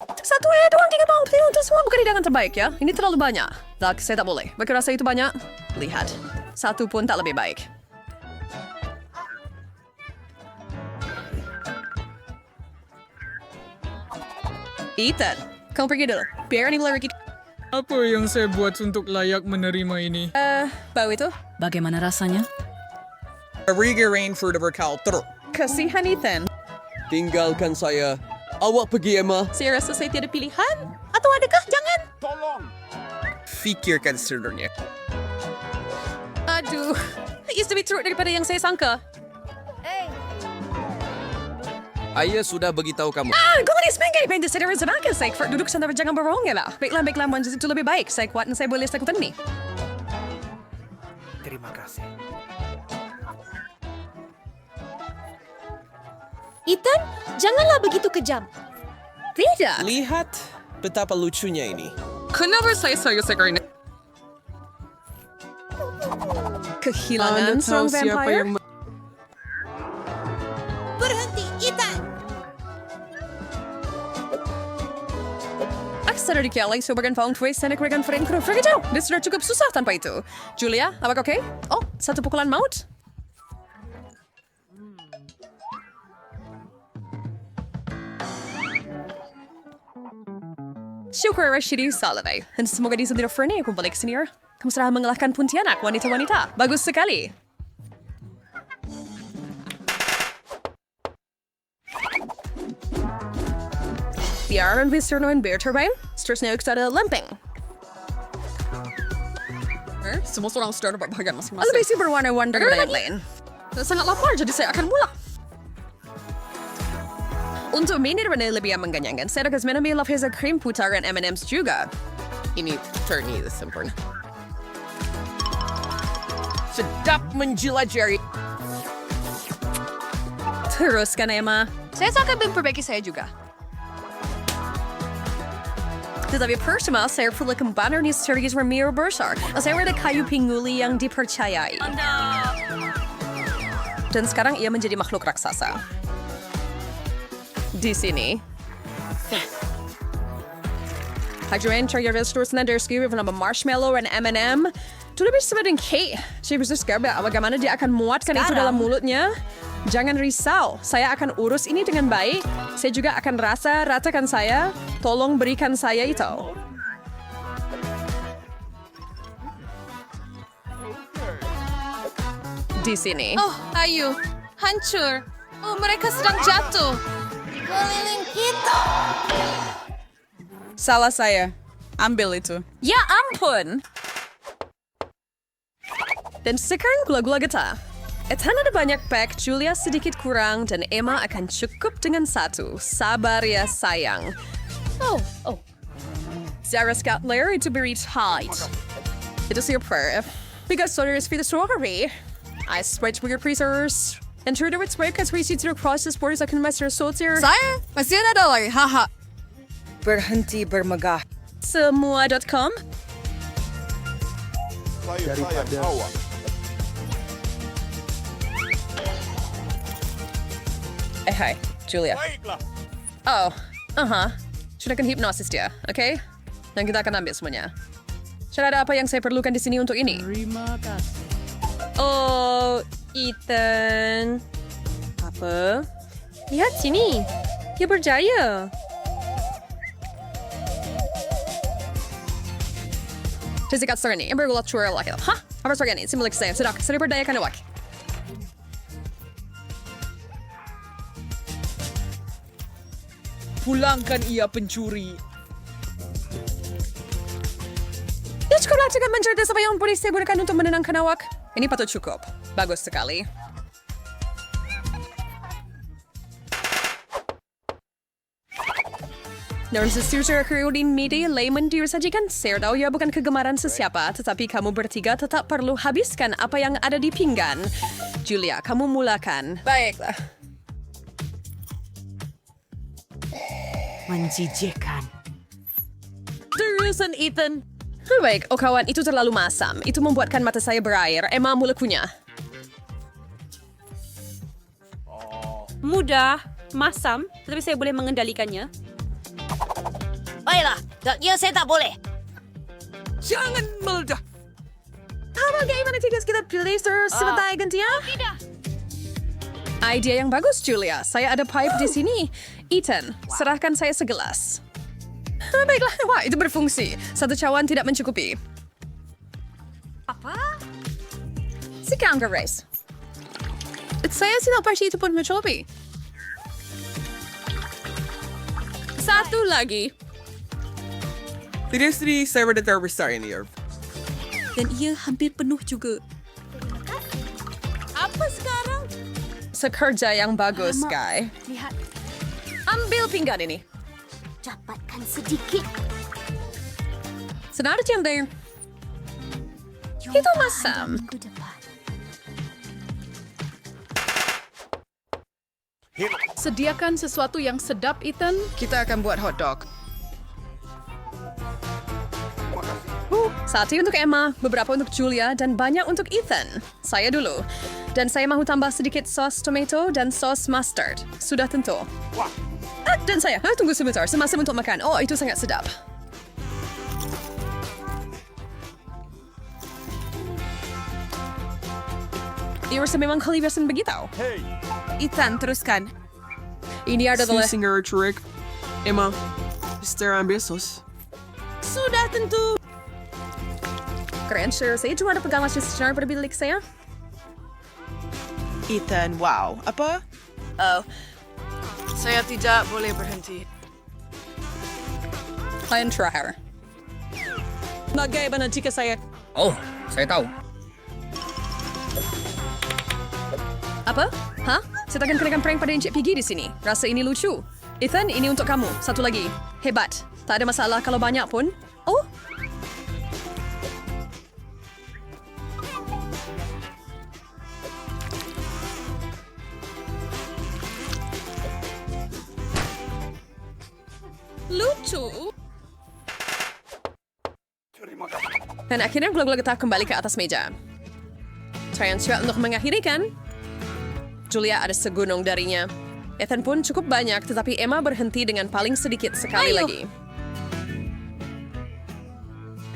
1, 2, 3, 4, 5 untuk semua bukan hidangan terbaik ya. Ini terlalu banyak. Tak, saya tak boleh. Bagi rasa itu banyak? Lihat. 1 pun tak lebih baik. Ethan, kamu pergi dulu. Biar ini lagi. Apa yang saya buat untuk layak menerima ini? Bau itu? Bagaimana rasanya? Riga Rainford berkau teruk. Kasihan Ethan. Tinggalkan saya. Awak pergi, Emma. Saya rasa saya tiada pilihan. Atau adakah? Jangan. Fikirkan sebenarnya. Aduh. Itu lebih teruk daripada yang saya sangka. Ayah sudah beritahu kamu. Kau tadi sebagai pengen sedar semakin saya duduk santai jangan berbohong ya lah. Baiklah, manjat itu lebih baik. Saya kuat dan saya boleh lakukan ini. Terima kasih. Ethan, janganlah begitu kejam. Tidak. Lihat betapa lucunya ini. Kenapa saya sekarang ini? Kehilangan seorang vampire? Berhenti, Ethan. Aksara di kialai sobagan found ways dan ekregan friend kru pergi jauh. Dia sudah cukup susah tanpa itu. Julia, apakah oke? Oh, 1 pukulan maut? Syukur Rashidi Saladai. Dan semoga di sendiri Fernie aku balik sini. Kamu sudah mengalahkan Pontianak, wanita-wanita. Bagus sekali. Biaran Visterno and Bear Turbine. Seterusnya kita ada lempeng. Semua orang sudah dapat bahagian masing-masing. Lebih sih berwarna-warni dari yang lain. Sangat lapar, jadi saya akan mulai. Untuk mini Rene lebih mengenyangkan, saya akan menambil lapisan krim putaran M&M's juga. Ini ternyata sempurna. Sedap menjelajari. Teruskan, Emma. Saya akan memperbaiki saya juga. Tetapi pertama, saya perlu kembali nih Sergis Ramiro Bersar. Saya ada kayu pingguli yang dipercayai. Dan sekarang ia menjadi makhluk raksasa. Di sini. Hadrian Charger Restores Nandersky with nama marshmallow dan M&M. Itu lebih sebadan cake. Saya bisa sekarang bagaimana dia akan muatkan itu dalam mulutnya. Jangan risau, saya akan urus ini dengan baik. Saya juga akan ratakan saya. Tolong berikan saya itu. Di sini. Oh, ayo. Hancur. Oh, mereka sedang jatuh. Keliling kita. Salah saya. Ambil itu. Ya ampun! Dan sekarang gula-gula getah. Ethan ada banyak pack, Julia sedikit kurang, dan Emma akan cukup dengan 1. Sabar ya sayang. Oh. Sarah Scotler itu beri tight. Itu super. Because soda is for the strawberry. I spread for your freezers. And through the spread because we see through process borders I can master soldier. Saya masih ada lagi. Haha. Berhenti bermegah. Semua.com. Hai, Julia. Oh, sudah kan hipnosis dia, oke? Dan kita akan ambil semuanya. Sudah ada apa yang saya perlukan di sini untuk ini? Terima kasih. Oh, Ethan. Apa? Lihat sini. Dia berjaya. Jessica Serni, yang bergulat curah lagi. Hah? Apa Serni? Simulik saya. Sudah berdayakan awak. Pulangkan ia pencuri. Ya cukuplah dengan mencerita apa yang boleh saya gunakan untuk menenangkan awak. Ini patut cukup. Bagus sekali. Dalam sesuatu kerudian media layman disajikan, saya tahu ya bukan kegemaran sesiapa, tetapi kamu bertiga tetap perlu habiskan apa yang ada di pinggan. Julia, kamu mulakan. Baiklah. Menjijikan. Terusan, Ethan. Baik, oh kawan, itu terlalu masam. Itu membuatkan mata saya berair. Emma mulakunya. Mudah, masam, tetapi saya boleh mengendalikannya. Baiklah, gaknya saya tak boleh. Jangan meledak. Bagaimana jika kita pilih sebagai gantian? Tidak. Idea yang bagus, Julia. Saya ada pipe di sini. Ethan, serahkan saya segelas. Baiklah, wah itu berfungsi. Satu cawan tidak mencukupi. Apa? Sekarang ke race. Saya tidak pasti itu pun mencukupi. Satu lagi. Tidak sedih, saya berada terbesar ini, Irv. Dan ia hampir penuh juga. Apa sekarang? Sekerja yang bagus, Guy. Lihat, Ambil pinggan ini. dapatkan sedikit. Senar cinta. Itu masam. Minggu depan. Sediakan sesuatu yang sedap, Ethan. Kita akan buat hotdog. Satu untuk Emma, beberapa untuk Julia, dan banyak untuk Ethan. Saya dulu. Dan saya mau tambah sedikit sos tomato dan sos mustard. Sudah tentu. Dan saya, tunggu sebentar, semasam untuk makan. Oh, itu sangat sedap. Ia rasa memang kalibrasan begitu. Ethan, teruskan. Ini adalah... Singer trick. Emma, seteran besos. Sudah tentu. Keren, sure. Saya cuma ada pegang masih secara pada bilik saya. Ethan, wow. Apa? Oh, saya tidak boleh berhenti. Lain terakhir. Bagaimana jika saya... Oh, saya tahu. Apa? Hah? Saya akan kenakan prank pada Encik Piggy di sini. Rasa ini lucu. Ethan, ini untuk kamu. Satu lagi. Hebat. Tak ada masalah kalau banyak pun. Oh, lucu. Dan akhirnya gula-gula getah kembali ke atas meja. Saya siap untuk mengakhiri kan? Julia ada segunung darinya. Ethan pun cukup banyak, tetapi Emma berhenti dengan paling sedikit sekali lagi.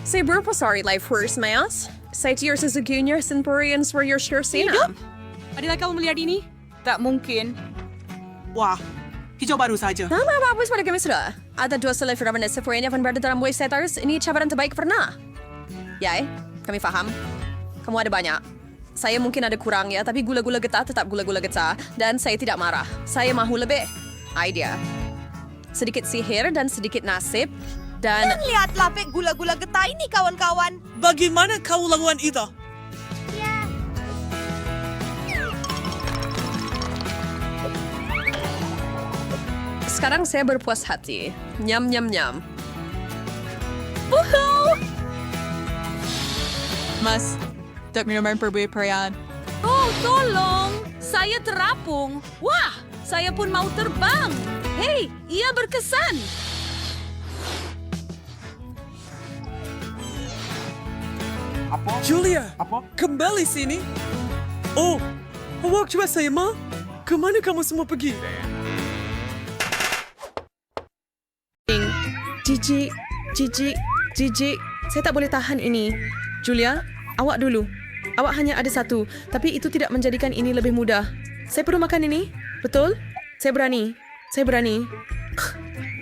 Saya berapa sorry life first, Mayas? Saya tiar sesungguhnya Sinpurians were your sure sina. Adakah kamu melihat ini? Tak mungkin. Wah, hijau baru saja. Nama bagus pada kami sudah. Ada dua selebriti dan Sephora yang berada dalam Way Setters. Ini cabaran terbaik pernah. Yai, kami faham. Kamu ada banyak. Saya mungkin ada kurang ya, tapi gula-gula getah tetap gula-gula getah. Dan saya tidak marah. Saya mahu lebih. Idea. Sedikit sihir dan sedikit nasib. Dan Lihat lapik gula-gula getah ini, kawan-kawan. Bagaimana kau lakukan itu? sekarang saya berpuas hati. Nyam, nyam, nyam. Woohoo! Mas, tak minuman perbe-perayaan. Oh, tolong! Saya terapung. Wah, saya pun mau terbang. Hei, ia berkesan. Julia, kembali sini. Oh, awak coba saya, Ma. Kemana kamu semua pergi? Jijik. Saya tak boleh tahan ini. Julia, awak dulu. Awak hanya ada satu, tapi itu tidak menjadikan ini lebih mudah. Saya perlu makan ini, betul? Saya berani.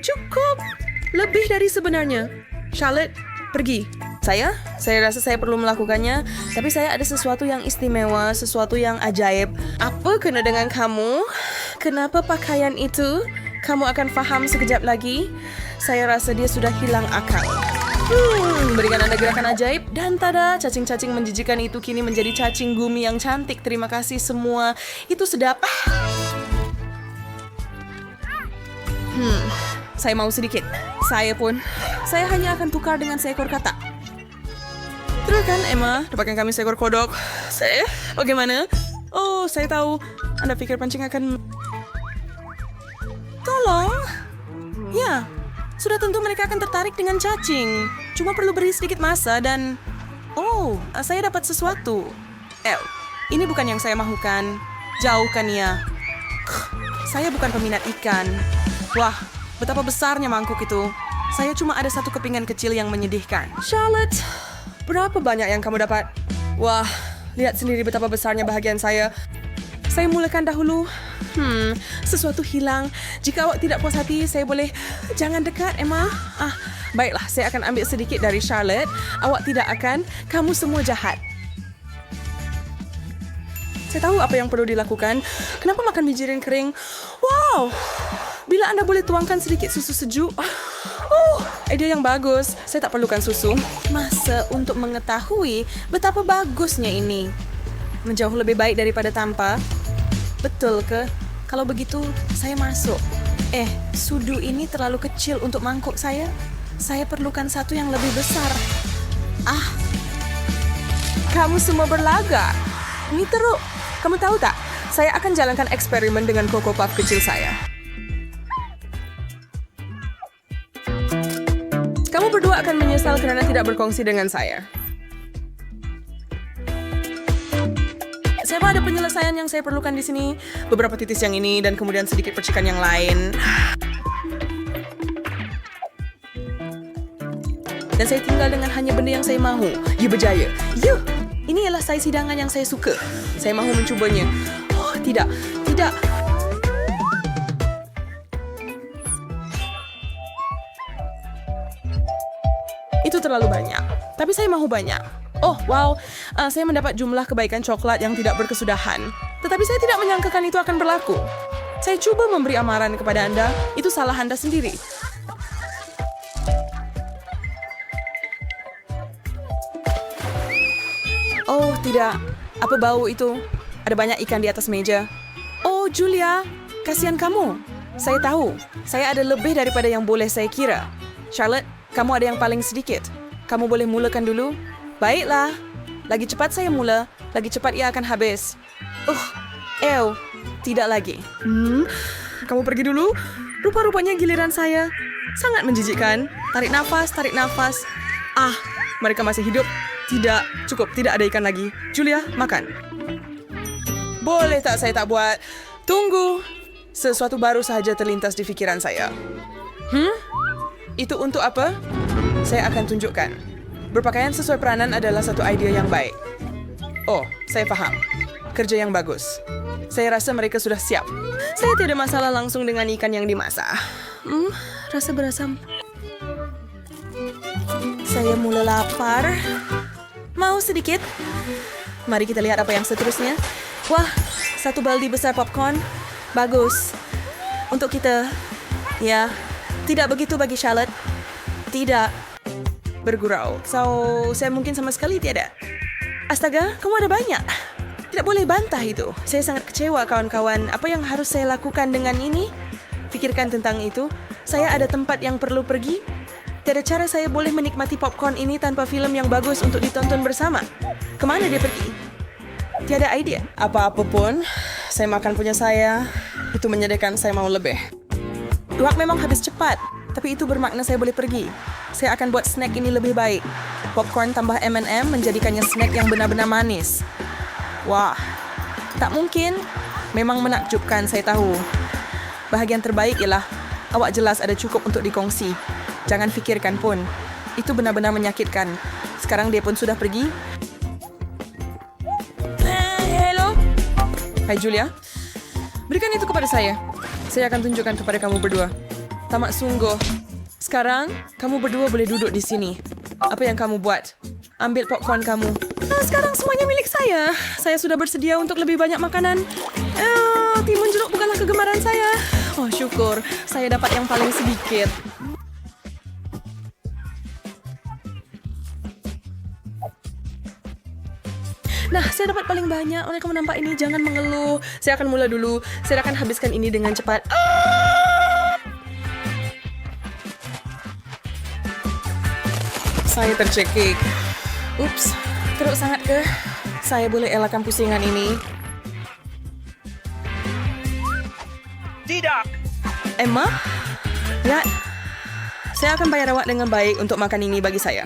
Cukup. Lebih dari sebenarnya. Charlotte, pergi. Saya rasa saya perlu melakukannya, tapi saya ada sesuatu yang istimewa, sesuatu yang ajaib. Apa kena dengan kamu? Kenapa pakaian itu? Kamu akan faham sekejap lagi. Saya rasa dia sudah hilang akal. Berikan Anda gerakan ajaib. Dan tada, cacing-cacing menjijikan itu kini menjadi cacing gumi yang cantik. Terima kasih semua. Itu sedap. Saya mau sedikit. Saya pun. Saya hanya akan tukar dengan seekor katak. Teruskan, Emma. Dapatkan kami seekor kodok. Saya? Bagaimana? Oh, saya tahu. Anda pikir pancing akan... Tolong. Ya, sudah tentu mereka akan tertarik dengan cacing. Cuma perlu beri sedikit masa dan... Oh, saya dapat sesuatu. Ini bukan yang saya mahukan. Jauhkan ia. Saya bukan peminat ikan. Wah, betapa besarnya mangkuk itu. Saya cuma ada satu kepingan kecil yang menyedihkan. Charlotte, berapa banyak yang kamu dapat? Wah, lihat sendiri betapa besarnya bahagian saya. Saya mulakan dahulu. Sesuatu hilang. Jika awak tidak puas hati, saya boleh... Jangan dekat, Emma. Baiklah, saya akan ambil sedikit dari Charlotte. Awak tidak akan. Kamu semua jahat. Saya tahu apa yang perlu dilakukan. Kenapa makan bijirin kering? Wow! Bila Anda boleh tuangkan sedikit susu sejuk. Ide yang bagus. Saya tak perlukan susu. Masa untuk mengetahui betapa bagusnya ini. Menjauh lebih baik daripada tanpa. Betul ke? Kalau begitu, saya masuk. Sudu ini terlalu kecil untuk mangkuk saya. Saya perlukan satu yang lebih besar. Kamu semua berlagak. Ini teruk. Kamu tahu tak? Saya akan jalankan eksperimen dengan Cocoa Puff kecil saya. Kamu berdua akan menyesal karena tidak berkongsi dengan saya. Saya ada penyelesaian yang saya perlukan di sini. Beberapa titis yang ini dan kemudian sedikit percikan yang lain. Dan saya tinggal dengan hanya benda yang saya mahu. Ya berjaya. Yuh! Ini ialah saiz hidangan yang saya suka. Saya mahu mencubanya. Tidak. Itu terlalu banyak. Tapi saya mahu banyak. Wow. Saya mendapat jumlah kebaikan coklat yang tidak berkesudahan. Tetapi saya tidak menyangkakan itu akan berlaku. Saya cuba memberi amaran kepada Anda. Itu salah Anda sendiri. Tidak. Apa bau itu? Ada banyak ikan di atas meja. Julia, kasihan kamu. Saya tahu. Saya ada lebih daripada yang boleh saya kira. Charlotte, kamu ada yang paling sedikit. Kamu boleh mulakan dulu? Baiklah. Lagi cepat saya mula, lagi cepat ia akan habis. Tidak lagi. Kamu pergi dulu. Rupa-rupanya giliran saya. Sangat menjijikkan. Tarik nafas. Mereka masih hidup. Tidak, cukup. Tidak ada ikan lagi. Julia, makan. Boleh tak saya tak buat? Tunggu. Sesuatu baru sahaja terlintas di pikiran saya. Itu untuk apa? Saya akan tunjukkan. Berpakaian sesuai peranan adalah satu idea yang baik. Saya faham. Kerja yang bagus. Saya rasa mereka sudah siap. Saya tidak ada masalah langsung dengan ikan yang dimasak. Rasa berasam. Saya mulai lapar. Mau sedikit? Mari kita lihat apa yang seterusnya. Wah, satu baldi besar popcorn. Bagus. Untuk kita. Ya, tidak begitu bagi Charlotte. Tidak. Bergurau. Saya mungkin sama sekali tiada. Astaga, kamu ada banyak. Tidak boleh bantah itu. Saya sangat kecewa, kawan-kawan. Apa yang harus saya lakukan dengan ini? Pikirkan tentang itu. Saya ada tempat yang perlu pergi. Tiada cara saya boleh menikmati popcorn ini tanpa film yang bagus untuk ditonton bersama. Kemana dia pergi? Tiada idea. Apa-apa pun, saya makan punya saya. Itu menyedihkan, saya mau lebih. Uang memang habis cepat, tapi itu bermakna saya boleh pergi. Saya akan buat snack ini lebih baik. Popcorn tambah M&M menjadikannya snack yang benar-benar manis. Wah, tak mungkin. Memang menakjubkan, saya tahu. Bahagian terbaik ialah awak jelas ada cukup untuk dikongsi. Jangan fikirkan pun. Itu benar-benar menyakitkan. Sekarang dia pun sudah pergi. Hello. Hai Julia. Berikan itu kepada saya. Saya akan tunjukkan kepada kamu berdua. Tamak sungguh. Sekarang, kamu berdua boleh duduk di sini. Apa yang kamu buat? Ambil popcorn kamu. Sekarang semuanya milik saya. Saya sudah bersedia untuk lebih banyak makanan. Timun jeruk bukanlah kegemaran saya. Syukur. Saya dapat yang paling sedikit. Nah, saya dapat paling banyak. Oleh kamu nampak ini, jangan mengeluh. Saya akan mulai dulu. Saya akan habiskan ini dengan cepat. Saya tercekik. Ups, teruk sangat ke? Saya boleh elakkan pusingan ini. Tidak. Emma? Lihat. Saya akan bayar awak dengan baik untuk makan ini bagi saya.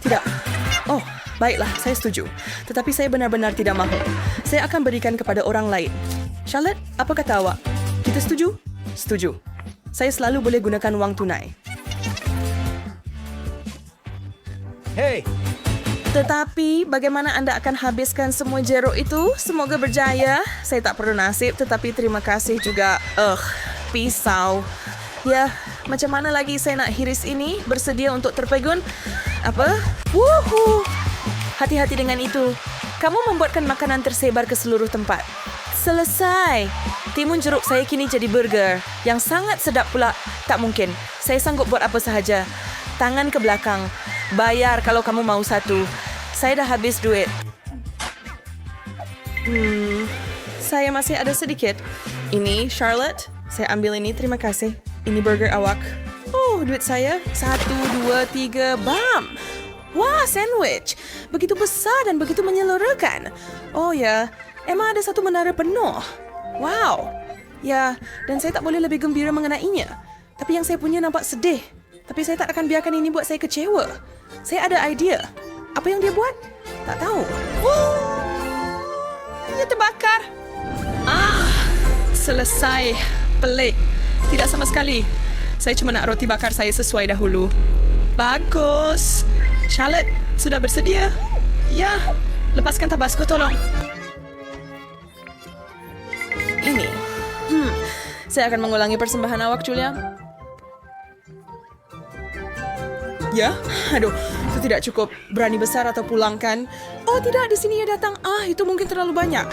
Tidak. Baiklah, saya setuju. Tetapi saya benar-benar tidak mahu. Saya akan berikan kepada orang lain. Charlotte, apa kata awak? Kita setuju? Setuju. Saya selalu boleh gunakan wang tunai. Tetapi bagaimana Anda akan habiskan semua jeruk itu? Semoga berjaya. Saya tak perlu nasib, tetapi terima kasih juga. Pisau. Ya, macam mana lagi saya nak hiris ini? Bersedia untuk terpegun? Apa? Wuhu! Hati-hati dengan itu. Kamu membuatkan makanan tersebar ke seluruh tempat. Selesai. Timun jeruk saya kini jadi burger. Yang sangat sedap pula. Tak mungkin. Saya sanggup buat apa sahaja. Tangan ke belakang. Bayar kalau kamu mau satu. Saya dah habis duit. Saya masih ada sedikit. Ini, Charlotte. Saya ambil ini, terima kasih. Ini burger awak. Oh, duit saya. 1, 2, 3, bam! Wah, sandwich. Begitu besar dan begitu menyeluruhkan. Oh ya, Emma ada satu menara penuh. Wow. Ya, dan saya tak boleh lebih gembira mengenainya. Tapi yang saya punya nampak sedih. Tapi saya tak akan biarkan ini buat saya kecewa. Saya ada idea. Apa yang dia buat? Tak tahu. Ia terbakar. Selesai. Pelik. Tidak sama sekali. Saya cuma nak roti bakar saya sesuai dahulu. Bagus. Charlotte, sudah bersedia? Ya. Lepaskan tabasco, tolong. Ini. Saya akan mengulangi persembahan awak, Julia. Ya? Aduh, itu tidak cukup. Berani besar atau pulangkan? Oh tidak, di sini ia datang. Itu mungkin terlalu banyak.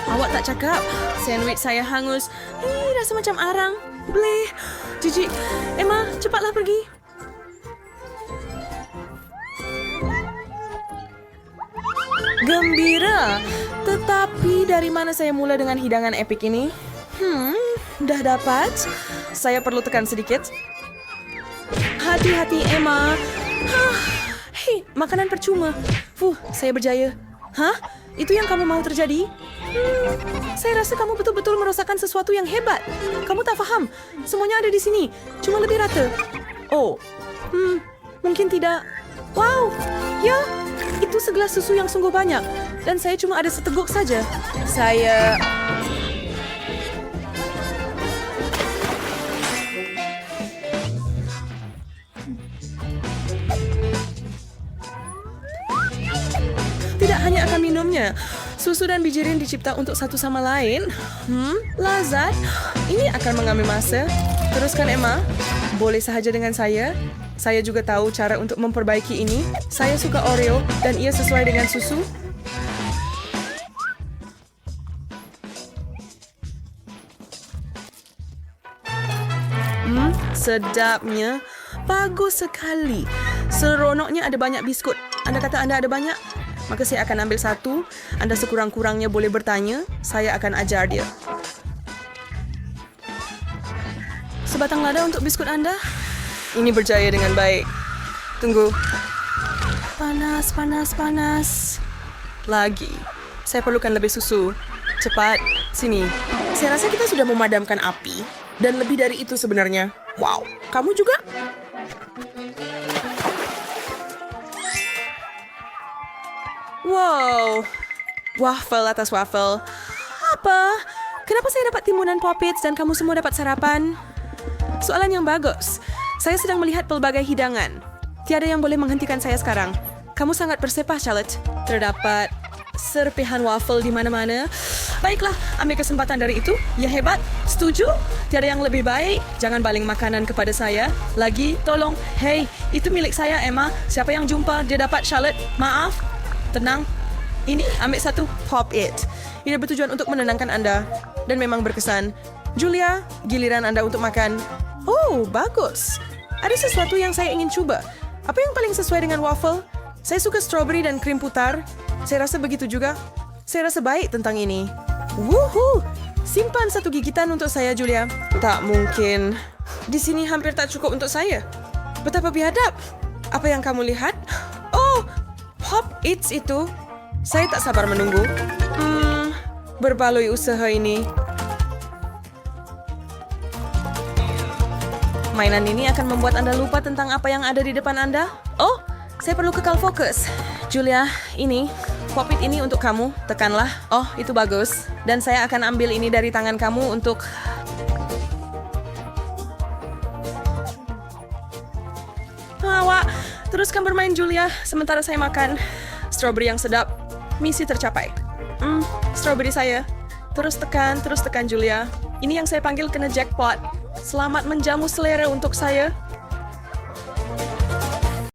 Awak tak cakap. Sandwich saya hangus. Rasa macam arang. Bleh. Jijik. Emma, cepatlah pergi. Gembira. Tetapi dari mana saya mula dengan hidangan epik ini? Dah dapat. Saya perlu tekan sedikit. Hati-hati, Emma. Hei, makanan percuma. Saya berjaya. Itu yang kamu mau terjadi? Saya rasa kamu betul-betul merosakkan sesuatu yang hebat. Kamu tak faham. Semuanya ada di sini. Cuma lebih rata. Mungkin tidak. Wow. Ya, itu segelas susu yang sungguh banyak. Dan saya cuma ada seteguk saja. Saya... Tidak hanya akan minumnya. Susu dan bijirin dicipta untuk satu sama lain. Lazat. Ini akan mengambil masa. Teruskan, Emma. Boleh sahaja dengan saya. Saya juga tahu cara untuk memperbaiki ini. Saya suka Oreo dan ia sesuai dengan susu. Sedapnya. Bagus sekali. Seronoknya ada banyak biskut. Anda kata Anda ada banyak? Maka saya akan ambil satu. Anda sekurang-kurangnya boleh bertanya. Saya akan ajar dia. Sebatang lada untuk biskut Anda. Ini berjaya dengan baik. Tunggu. Panas, panas, panas. Lagi. Saya perlukan lebih susu. Cepat. Sini. Saya rasa kita sudah memadamkan api. Dan lebih dari itu sebenarnya. Wow. Kamu juga? Wow. Waffle atas waffle. Apa? Kenapa saya dapat timbunan poppets dan kamu semua dapat sarapan? Soalan yang bagus. Saya sedang melihat pelbagai hidangan. Tiada yang boleh menghentikan saya sekarang. Kamu sangat bersepah, Charlotte. Terdapat serpihan waffle di mana-mana. Baiklah, ambil kesempatan dari itu. Ya hebat. Setuju? Tiada yang lebih baik. Jangan baling makanan kepada saya. Lagi, tolong. Hei, itu milik saya, Emma. Siapa yang jumpa, dia dapat, Charlotte. Maaf. Tenang. Ini, ambil satu. Pop it. Ini bertujuan untuk menenangkan Anda. Dan memang berkesan. Julia, giliran Anda untuk makan. Oh, bagus. Ada sesuatu yang saya ingin coba. Apa yang paling sesuai dengan waffle? Saya suka strawberry dan krim putar. Saya rasa begitu juga. Saya rasa baik tentang ini. Wuhu! Simpan satu gigitan untuk saya, Julia. Tak mungkin. Di sini hampir tak cukup untuk saya. Betapa biadab. Apa yang kamu lihat? Oh, Pop Eats itu. Saya tak sabar menunggu. Berbaloi usaha ini. Mainan ini akan membuat Anda lupa tentang apa yang ada di depan Anda. Oh, saya perlu kekal fokus. Julia, ini. Popit ini untuk kamu, tekanlah. Oh, itu bagus. Dan saya akan ambil ini dari tangan kamu untuk... Wak, teruskan bermain Julia, sementara saya makan. Strawberry yang sedap. Misi tercapai. Strawberry saya. Terus tekan Julia. Ini yang saya panggil kena jackpot. Selamat menjamu selera untuk saya.